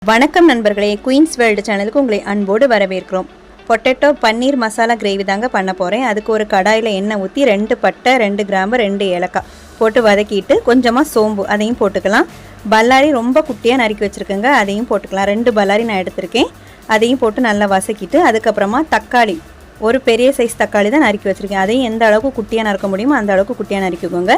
வணக்கம் நண்பர்களே, queens world சேனலுக்கு உங்களை அன்போடு வரவேற்கிறோம். பொட்டேட்டோ பன்னீர் மசாலா கிரேவி தாங்க பண்ண போகிறேன். அதுக்கு ஒரு கடாயில் எண்ணெய் ஊற்றி 2 பட்டை, 2 கிராம்பு, 2 ஏலக்காய் போட்டு வதக்கிட்டு கொஞ்சமாக சோம்பு அதையும் போட்டுக்கலாம். பல்லாரி ரொம்ப குட்டியாக நறுக்கி வச்சுருக்கேங்க, அதையும் போட்டுக்கலாம். 2 பல்லாரி நான் எடுத்திருக்கேன், அதையும் போட்டு நல்லா வதக்கிட்டு அதுக்கப்புறமா தக்காளி, ஒரு பெரிய சைஸ் தக்காளி தான் நறுக்கி வச்சுருக்கேன். அதையும் எந்த அளவுக்கு குட்டியாக நறுக்க முடியுமோ அந்த அளவுக்கு குட்டியாக நறுக்கிக்கோங்க.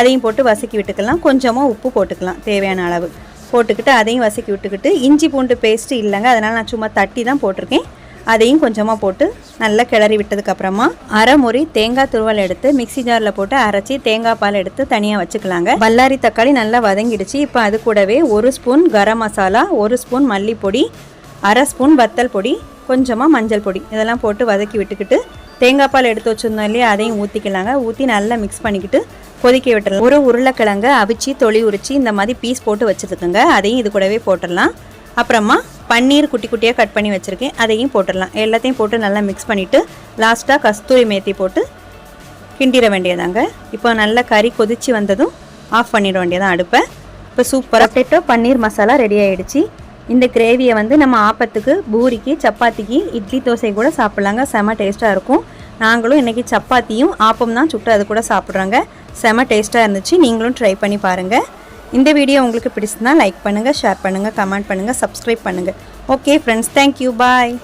அதையும் போட்டு வதக்கி விட்டுக்கலாம். கொஞ்சமாக உப்பு போட்டுக்கலாம் தேவையான அளவு போட்டுக்கிட்டு அதையும் வதக்கி விட்டுக்கிட்டு இஞ்சி பூண்டு பேஸ்ட்டு இல்லைங்க, அதனால் நான் சும்மா தட்டி தான் போட்டிருக்கேன். அதையும் கொஞ்சமாக போட்டு நல்லா கிளறி விட்டதுக்கப்புறமா அரை முறி தேங்காய் துருவல் எடுத்து மிக்சி ஜாரில் போட்டு அரைச்சி தேங்காய் பால் எடுத்து தனியாக வச்சுக்கலாங்க. பல்லாரி தக்காளி நல்லா வதங்கிடுச்சு. இப்போ அது கூடவே 1 ஸ்பூன் கரம் மசாலா, 1 ஸ்பூன் மல்லிப்பொடி, அரை ஸ்பூன் வத்தல் பொடி, கொஞ்சமாக மஞ்சள் பொடி இதெல்லாம் போட்டு வதக்கி விட்டுக்கிட்டு தேங்காய் பால் எடுத்து வச்சுருந்தோம் இல்லையா, அதையும் ஊற்றிக்கலாங்க. ஊற்றி நல்லா மிக்ஸ் பண்ணிக்கிட்டு கொதிக்க விட்டுடலாம். ஒரு உருளைக்கிழங்கு அவிச்சு தொளி உரிச்சு இந்த மாதிரி பீஸ் போட்டு வச்சுருக்குங்க, அதையும் இது கூடவே போட்டுடலாம். அப்புறமா பன்னீர் குட்டி குட்டியாக கட் பண்ணி வச்சுருக்கேன், அதையும் போட்டுடலாம். எல்லாத்தையும் போட்டு நல்லா மிக்ஸ் பண்ணிவிட்டு லாஸ்ட்டாக கஸ்தூரி மேத்தி போட்டு கிண்டிட வேண்டியதாங்க. இப்போ நல்லா கறி கொதித்து வந்ததும் ஆஃப் பண்ணிட வேண்டியதான் அடுப்பை. இப்போ சூப்பராக பொட்டேட்டோ பன்னீர் மசாலா ரெடி ஆகிடுச்சு. இந்த கிரேவியை நம்ம ஆப்பத்துக்கு, பூரிக்கு, சப்பாத்திக்கு, இட்லி தோசை கூட சாப்பிட்லாங்க. செம டேஸ்ட்டாக இருக்கும். நாங்களும் இன்றைக்கி சப்பாத்தியும் ஆப்பம் தான் சுட்டு அது கூட சாப்பிட்றாங்க. செம டேஸ்ட்டாக இருந்துச்சு. நீங்களும் ட்ரை பண்ணி பாருங்கள். இந்த வீடியோ உங்களுக்கு பிடிச்சிருந்தா லைக் பண்ணுங்கள், ஷேர் பண்ணுங்கள், கமெண்ட் பண்ணுங்கள், சப்ஸ்கிரைப் பண்ணுங்கள். ஓகே ஃப்ரெண்ட்ஸ், தேங்க்யூ, பாய்.